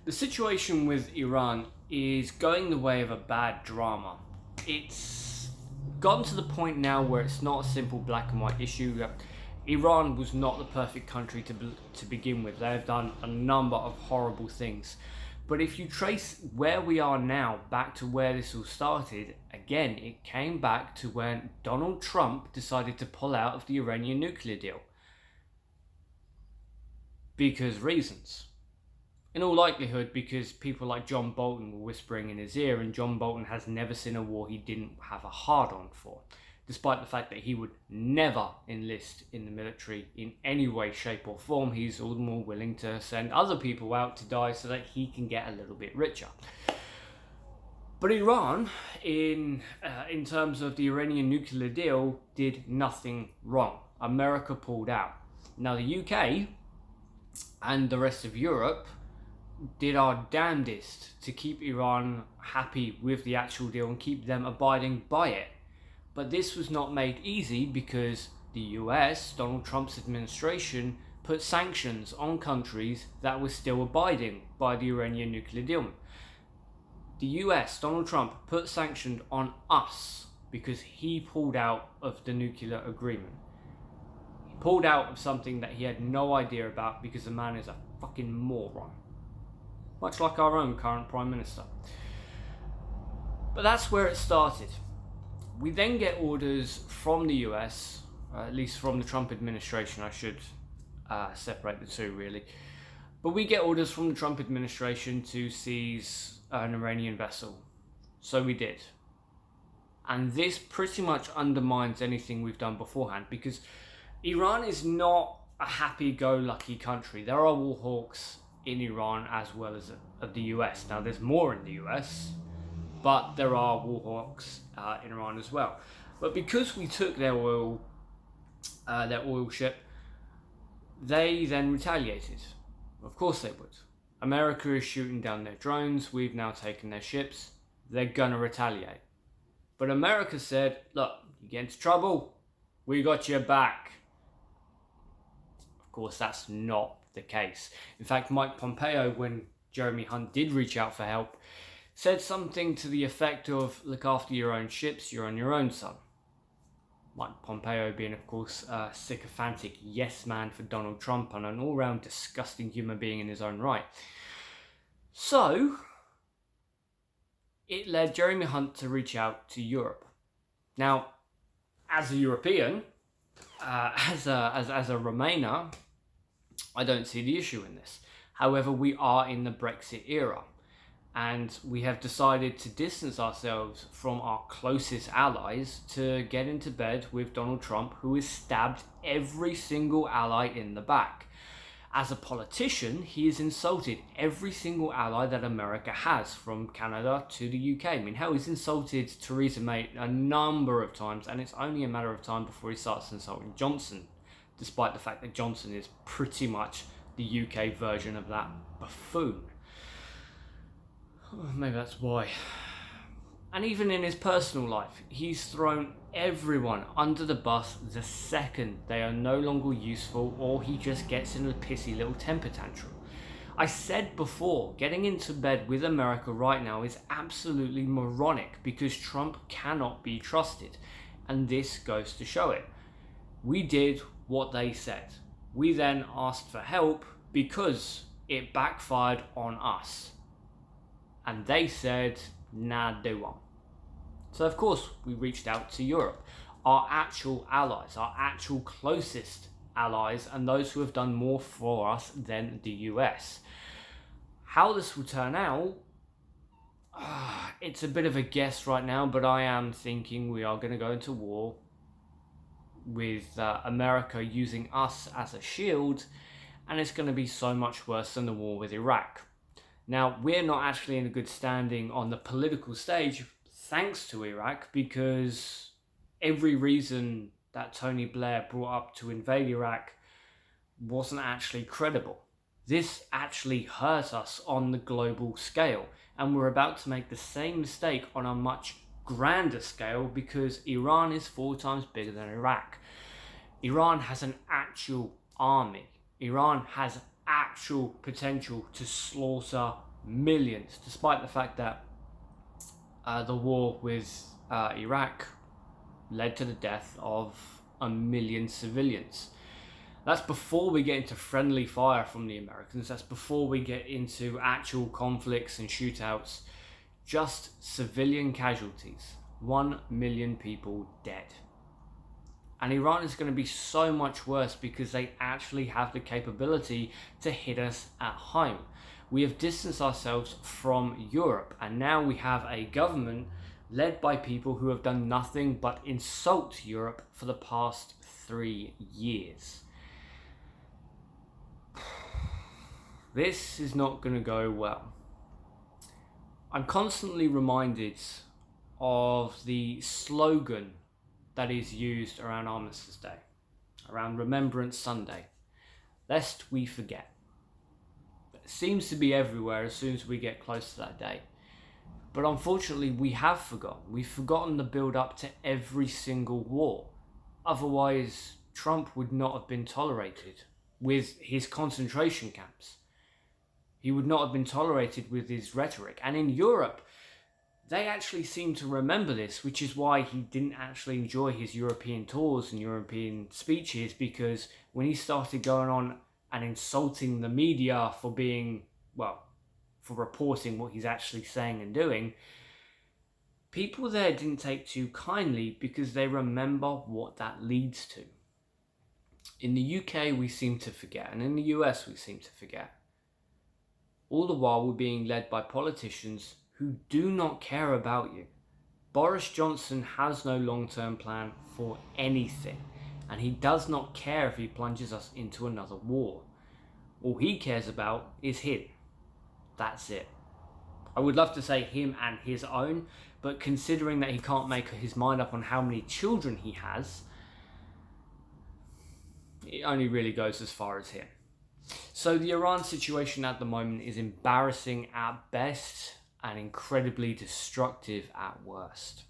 The situation with Iran is going the way of a bad drama. It's gotten to the point now where it's not a simple black and white issue. Iran was not the perfect country to begin with. They have done a number of horrible things. But if you trace where we are now back to where this all started, again, it came back to when Donald Trump decided to pull out of the Iranian nuclear deal. Because reasons. In all likelihood, because people like John Bolton were whispering in his ear, and John Bolton has never seen a war he didn't have a hard-on for, despite the fact that he would never enlist in the military in any way, shape or form. He's all the more willing to send other people out to die so that he can get a little bit richer. But Iran, in terms of the Iranian nuclear deal, did nothing wrong. America pulled out. Now the UK and the rest of Europe did our damnedest to keep Iran happy with the actual deal and keep them abiding by it. But this was not made easy because the US, Donald Trump's administration, put sanctions on countries that were still abiding by the Iranian nuclear deal. The US, Donald Trump, put sanctions on us because he pulled out of the nuclear agreement. He pulled out of something that he had no idea about because the man is a fucking moron. Much like our own current Prime Minister. But that's where it started. We then get orders from the US, at least from the Trump administration. I should separate the two really. But we get orders from the Trump administration to seize an Iranian vessel. So we did. And this pretty much undermines anything we've done beforehand, because Iran is not a happy-go-lucky country. There are war hawks in Iran as well as of the US. Now there's more in the US, but there are war hawks in Iran as well. But because we took their oil ship, they then retaliated. Of course they would. America is shooting down their drones. We've now taken their ships. They're gonna retaliate. But America said, look, you get into trouble, we got your back. Of course, that's not the case. In fact, Mike Pompeo, when Jeremy Hunt did reach out for help, said something to the effect of, look after your own ships, you're on your own, son. Mike Pompeo being, of course, a sycophantic yes man for Donald Trump and an all-round disgusting human being in his own right. So, it led Jeremy Hunt to reach out to Europe. Now, as a European, as a Remainer, I don't see the issue in this. However, we are in the Brexit era, and we have decided to distance ourselves from our closest allies to get into bed with Donald Trump, who has stabbed every single ally in the back. As a politician, he has insulted every single ally that America has, from Canada to the UK. I mean, hell, he's insulted Theresa May a number of times, and it's only a matter of time before he starts insulting Johnson, despite the fact that Johnson is pretty much the UK version of that buffoon. Maybe that's why. And even in his personal life, he's thrown everyone under the bus the second they are no longer useful, or he just gets in a pissy little temper tantrum. I said before, getting into bed with America right now is absolutely moronic because Trump cannot be trusted. And this goes to show it. We did what they said. We then asked for help because it backfired on us. And they said, nah, do one. So of course we reached out to Europe, our actual allies, our actual closest allies, and those who have done more for us than the US. How this will turn out, it's a bit of a guess right now, but I am thinking we are going to go into war with America using us as a shield, and it's going to be so much worse than the war with Iraq. Now, we're not actually in a good standing on the political stage thanks to Iraq, because every reason that Tony Blair brought up to invade Iraq wasn't actually credible. This actually hurt us on the global scale, and we're about to make the same mistake on a much grander scale because Iran is 4 times bigger than Iraq. Iran has an actual army. Iran has actual potential to slaughter Millions, despite the fact that the war with Iraq led to the death of 1 million civilians. That's before we get into friendly fire from the Americans. That's before we get into actual conflicts and shootouts. Just civilian casualties. 1 million people dead. And Iran is going to be so much worse because they actually have the capability to hit us at home. We have distanced ourselves from Europe, and now we have a government led by people who have done nothing but insult Europe for the past 3 years. This is not going to go well. I'm constantly reminded of the slogan that is used around Armistice Day, around Remembrance Sunday, lest we forget. It seems to be everywhere as soon as we get close to that day. But unfortunately, we have forgotten. We've forgotten the build-up to every single war. Otherwise, Trump would not have been tolerated with his concentration camps. He would not have been tolerated with his rhetoric. And in Europe, they actually seem to remember this, which is why he didn't actually enjoy his European tours and European speeches, because when he started going on and insulting the media for being, well, for reporting what he's actually saying and doing, people there didn't take too kindly because they remember what that leads to. In the UK, we seem to forget, and in the US, we seem to forget. All the while, we're being led by politicians who do not care about you. Boris Johnson has no long-term plan for anything, and he does not care if he plunges us into another war. All he cares about is him. That's it. I would love to say him and his own, but considering that he can't make his mind up on how many children he has, it only really goes as far as him. So the Iran situation at the moment is embarrassing at best and incredibly destructive at worst.